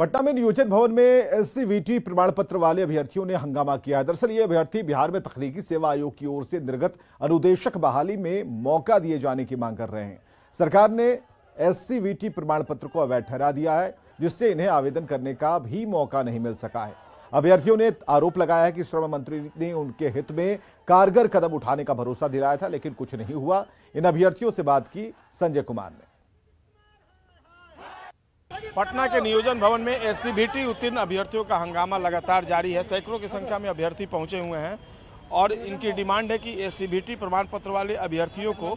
पटना में नियोजन भवन में एससीवीटी प्रमाण पत्र वाले अभ्यर्थियों ने हंगामा किया है। दरअसल ये अभ्यर्थी बिहार में तकनीकी सेवा आयोग की ओर से निर्गत अनुदेशक बहाली में मौका दिए जाने की मांग कर रहे हैं। सरकार ने एससीवीटी प्रमाण पत्र को अवैध ठहरा दिया है, जिससे इन्हें आवेदन करने का भी मौका नहीं मिल सका है। अभ्यर्थियों ने आरोप लगाया है कि श्रम मंत्री ने उनके हित में कारगर कदम उठाने का भरोसा दिलाया था, लेकिन कुछ नहीं हुआ। इन अभ्यर्थियों से बात की संजय कुमार ने। पटना के नियोजन भवन में एससीवीटी उत्तीर्ण अभ्यर्थियों का हंगामा लगातार जारी है। सैकड़ों की संख्या में अभ्यर्थी पहुंचे हुए हैं और इनकी डिमांड है कि एससीवीटी प्रमाण पत्र वाले अभ्यर्थियों को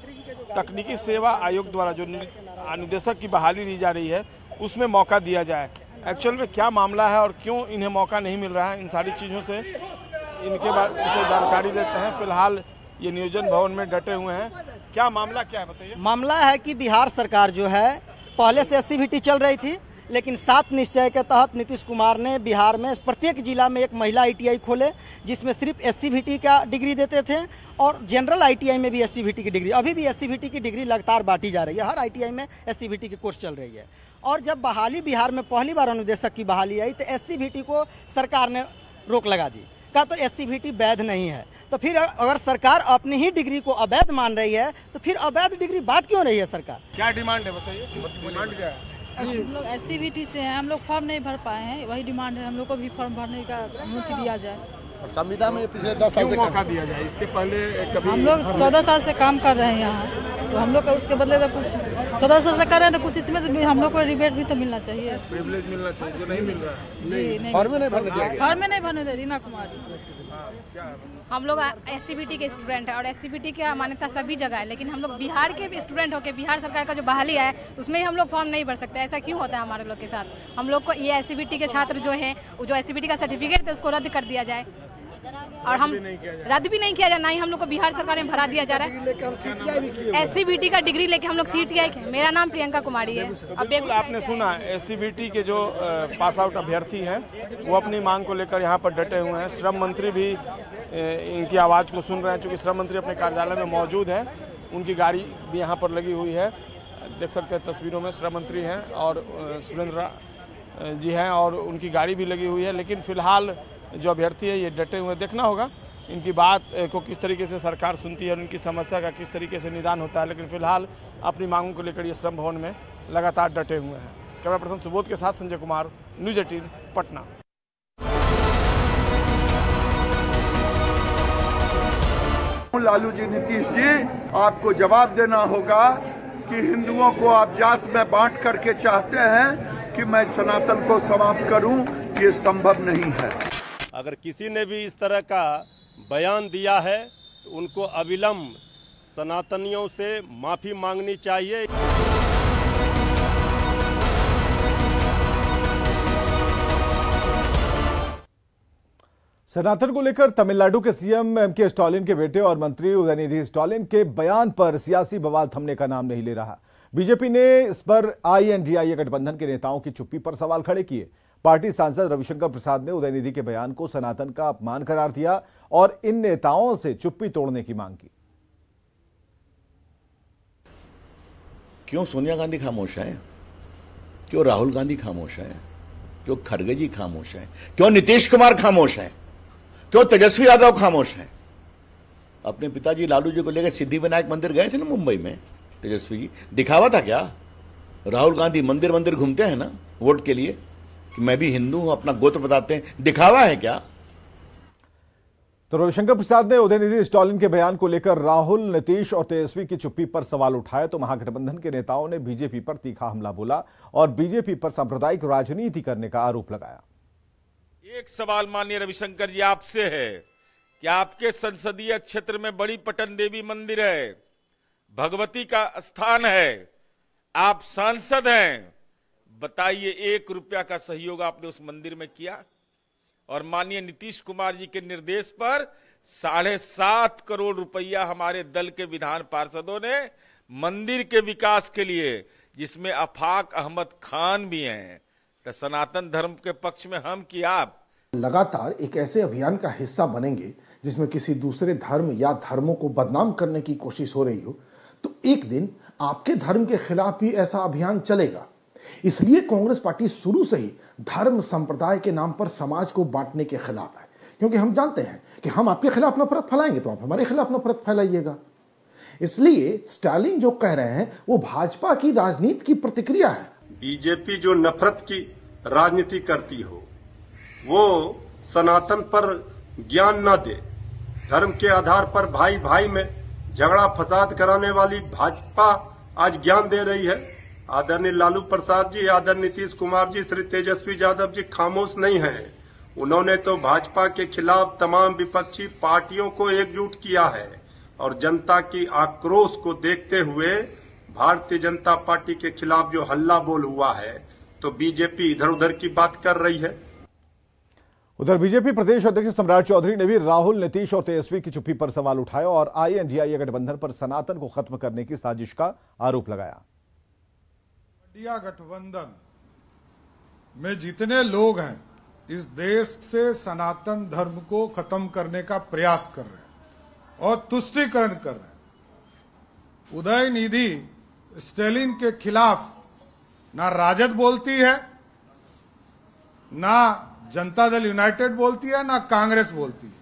तकनीकी सेवा आयोग द्वारा जो अनुदेशक की बहाली दी जा रही है उसमें मौका दिया जाए। एक्चुअल में क्या मामला है और क्यों इन्हें मौका नहीं मिल रहा है, इन सारी चीज़ों से इनके बारे में जानकारी लेते हैं। फिलहाल ये नियोजन भवन में डटे हुए हैं। क्या मामला क्या है बताइए। मामला है कि बिहार सरकार जो है पहले से एससीवीटी चल रही थी, लेकिन 7 निश्चय के तहत नीतीश कुमार ने बिहार में प्रत्येक जिला में एक महिला आईटीआई खोले, जिसमें सिर्फ एससीवीटी का डिग्री देते थे और जनरल आईटीआई में भी एससीवीटी की डिग्री, अभी भी एससीवीटी की डिग्री लगातार बांटी जा रही है। हर आईटीआई में एससीवीटी की कोर्स चल रही है। और जब बहाली बिहार में पहली बार अनुदेशक की बहाली आई तो एससीवीटी को सरकार ने रोक लगा दी, कहा तो एससीवीटी वैध नहीं है। तो फिर अगर सरकार अपनी ही डिग्री को अवैध मान रही है तो फिर अवैध डिग्री बांट क्यों रही है सरकार? क्या डिमांड है बताइए। डिमांड क्या है? हम लोग एससीवीटी से हैं, हम लोग फॉर्म नहीं भर पाए हैं, वही डिमांड है हम लोग को भी फॉर्म भरने का अनुमति दिया जाए। और संविदा में पिछले 10 साल से मौका दिया जाए, इसके पहले कभी हम लोग 14 साल से काम कर रहे हैं यहाँ, तो हम लोग को उसके बदले तो कुछ 14 साल से कर रहे हैं तो कुछ इसमें तो हम लोग को रिबेट भी तो मिलना चाहिए, प्रिविलेज मिलना चाहिए जो नहीं मिल रहा है। जी नहीं, फॉर्म में नहीं भरने दिया गया। फॉर्म में नहीं भरने दे। रीना कुमारी हम लोग एससीवीटी के स्टूडेंट हैं और एससीवीटी की मान्यता सभी जगह है, लेकिन हम लोग बिहार के भी स्टूडेंट होकर बिहार सरकार का जो बहाली है उसमें हम लोग फॉर्म नहीं भर सकते। ऐसा क्यों होता है हमारे लोग के साथ? हम लोग को ये एससीवीटी के छात्र जो हैं जो एससीवीटी का सर्टिफिकेट थे उसको रद्द कर दिया जाए और हम रद्द भी नहीं किया जाए, ना ही हम लोग को बिहार सरकार में भरा दिया जा रहा है। एससीवीटी का डिग्री लेके हम लोग सीटीआई के। मेरा नाम प्रियंका कुमारी है। अब आपने सुना एससीवीटी के जो पास आउट अभ्यर्थी हैं वो अपनी मांग को लेकर यहाँ पर डटे हुए हैं। श्रम मंत्री भी इनकी आवाज़ को सुन रहे हैं, चूँकि श्रम मंत्री अपने कार्यालय में मौजूद हैं। उनकी गाड़ी भी यहाँ पर लगी हुई है, देख सकते हैं तस्वीरों में श्रम मंत्री हैं और सुरेंद्र जी हैं और उनकी गाड़ी भी लगी हुई है। लेकिन फिलहाल जो अभ्यर्थी है ये डटे हुए, देखना होगा इनकी बात को किस तरीके से सरकार सुनती है और उनकी समस्या का किस तरीके से निदान होता है। लेकिन फिलहाल अपनी मांगों को लेकर ये श्रम भवन में लगातार डटे हुए हैं। कैमरा पर्सन सुबोध के साथ संजय कुमार, न्यूज़ 18 पटना। लालू जी, नीतीश जी, आपको जवाब देना होगा कि हिंदुओं को आप जात में बांट करके चाहते हैं कि मैं सनातन को समाप्त करूं, ये संभव नहीं है। अगर किसी ने भी इस तरह का बयान दिया है तो उनको अविलंब सनातनियों से माफी मांगनी चाहिए। सनातन को लेकर तमिलनाडु के सीएम एमके स्टालिन के बेटे और मंत्री उदयनिधि स्टालिन के बयान पर सियासी बवाल थमने का नाम नहीं ले रहा। बीजेपी ने इस पर आईएनडीआईए गठबंधन के नेताओं की चुप्पी पर सवाल खड़े किए। पार्टी सांसद रविशंकर प्रसाद ने उदयनिधि के बयान को सनातन का अपमान करार दिया और इन नेताओं से चुप्पी तोड़ने की मांग की। क्यों सोनिया गांधी खामोश है? क्यों राहुल गांधी खामोश है? क्यों खड़गे जी खामोश है? क्यों नीतीश कुमार खामोश है? क्यों तेजस्वी यादव खामोश है? अपने पिताजी लालू जी को लेकर सिद्धिविनायक मंदिर गए थे ना मुंबई में, तेजस्वी जी, दिखावा था क्या? राहुल गांधी मंदिर मंदिर घूमते हैं ना वोट के लिए कि मैं भी हिंदू हूं, अपना गोत्र बताते हैं, दिखावा है क्या? तो रविशंकर प्रसाद ने उदयनिधि स्टालिन के बयान को लेकर राहुल, नीतीश और तेजस्वी की चुप्पी पर सवाल उठाए तो महागठबंधन के नेताओं ने बीजेपी पर तीखा हमला बोला और बीजेपी पर सांप्रदायिक राजनीति करने का आरोप लगाया। एक सवाल माननीय रविशंकर जी आपसे है कि आपके संसदीय क्षेत्र में बड़ी पटन देवी मंदिर है, भगवती का स्थान है, आप सांसद हैं, बताइए 1 रुपया का सहयोग आपने उस मंदिर में किया? और माननीय नीतीश कुमार जी के निर्देश पर 7.5 करोड़ रुपया हमारे दल के विधान पार्षदों ने मंदिर के विकास के लिए, जिसमें अफाक अहमद खान भी हैं, तो सनातन धर्म के पक्ष में हम कि आप लगातार एक ऐसे अभियान का हिस्सा बनेंगे जिसमें किसी दूसरे धर्म या धर्मों को बदनाम करने की कोशिश हो रही हो, तो एक दिन आपके धर्म के खिलाफ भी ऐसा अभियान चलेगा। इसलिए कांग्रेस पार्टी शुरू से ही धर्म संप्रदाय के नाम पर समाज को बांटने के खिलाफ है, क्योंकि हम जानते हैं कि हम आपके खिलाफ नफरत फैलाएंगे तो आप हमारे खिलाफ नफरत फैलाइएगा। इसलिए स्टालिन जो कह रहे हैं वो भाजपा की राजनीति की प्रतिक्रिया है। बीजेपी जो नफरत की राजनीति करती हो वो सनातन पर ज्ञान न दे, धर्म के आधार पर भाई भाई में झगड़ा फसाद कराने वाली भाजपा आज ज्ञान दे रही है। आदरणीय लालू प्रसाद जी, आदरणीय नीतीश कुमार जी, श्री तेजस्वी यादव जी खामोश नहीं हैं। उन्होंने तो भाजपा के खिलाफ तमाम विपक्षी पार्टियों को एकजुट किया है और जनता की आक्रोश को देखते हुए भारतीय जनता पार्टी के खिलाफ जो हल्ला बोल हुआ है तो बीजेपी इधर उधर की बात कर रही है। उधर बीजेपी प्रदेश अध्यक्ष सम्राट चौधरी ने भी राहुल, नीतीश और तेजस्वी की चुप्पी पर सवाल उठाया और INDIA गठबंधन पर सनातन को खत्म करने की साजिश का आरोप लगाया। इंडिया गठबंधन में जितने लोग हैं इस देश से सनातन धर्म को खत्म करने का प्रयास कर रहे हैं और तुष्टीकरण कर रहे हैं। उदयनिधि स्टालिन के खिलाफ ना राजद बोलती है, ना जनता दल यूनाइटेड बोलती है, ना कांग्रेस बोलती है।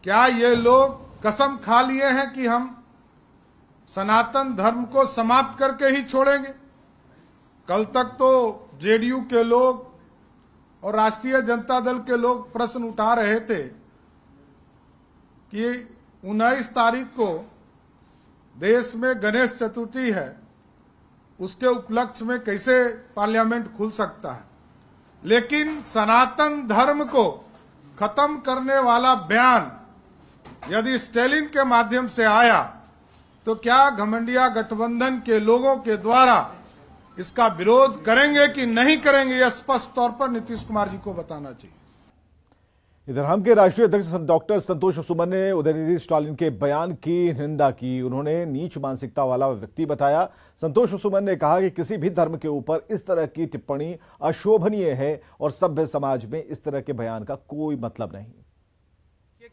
क्या ये लोग कसम खा लिए हैं कि हम सनातन धर्म को समाप्त करके ही छोड़ेंगे? कल तक तो जेडीयू के लोग और राष्ट्रीय जनता दल के लोग प्रश्न उठा रहे थे कि 19 तारीख को देश में गणेश चतुर्थी है, उसके उपलक्ष्य में कैसे पार्लियामेंट खुल सकता है। लेकिन सनातन धर्म को खत्म करने वाला बयान यदि स्टालिन के माध्यम से आया तो क्या घमंडिया गठबंधन के लोगों के द्वारा इसका विरोध करेंगे कि नहीं करेंगे, यह स्पष्ट तौर पर नीतीश कुमार जी को बताना चाहिए। इधर हम के राष्ट्रीय अध्यक्ष डॉक्टर संतोष सुमन ने उदयनिधि स्टालिन के बयान की निंदा की। उन्होंने नीच मानसिकता वाला व्यक्ति बताया। संतोष सुमन ने कहा कि किसी भी धर्म के ऊपर इस तरह की टिप्पणी अशोभनीय है और सभ्य समाज में इस तरह के बयान का कोई मतलब नहीं।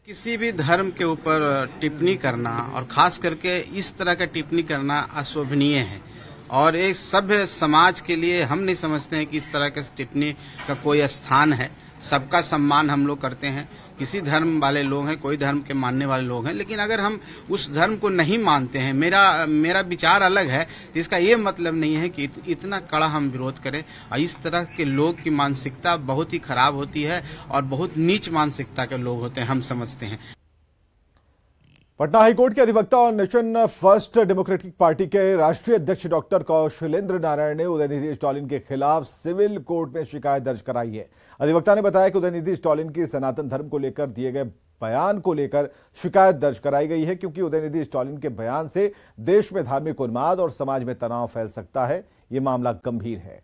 किसी भी धर्म के ऊपर टिप्पणी करना और खास करके इस तरह का टिप्पणी करना अशोभनीय है और एक सभ्य समाज के लिए हम नहीं समझते हैं कि इस तरह के टिप्पणी का कोई स्थान है। सबका सम्मान हम लोग करते हैं। किसी धर्म वाले लोग हैं, कोई धर्म के मानने वाले लोग हैं, लेकिन अगर हम उस धर्म को नहीं मानते हैं, मेरा विचार अलग है, इसका ये मतलब नहीं है कि इतना कड़ा हम विरोध करें। और इस तरह के लोग की मानसिकता बहुत ही खराब होती है और बहुत नीच मानसिकता के लोग होते हैं, हम समझते हैं। पटना हाईकोर्ट के अधिवक्ता और नेशन फर्स्ट डेमोक्रेटिक पार्टी के राष्ट्रीय अध्यक्ष डॉक्टर कौशलेंद्र नारायण ने उदयनिधि स्टालिन के खिलाफ सिविल कोर्ट में शिकायत दर्ज कराई है। अधिवक्ता ने बताया कि उदयनिधि स्टालिन की सनातन धर्म को लेकर दिए गए बयान को लेकर शिकायत दर्ज कराई गई है, क्योंकि उदयनिधि स्टालिन के बयान से देश में धार्मिक उन्माद और समाज में तनाव फैल सकता है। ये मामला गंभीर है।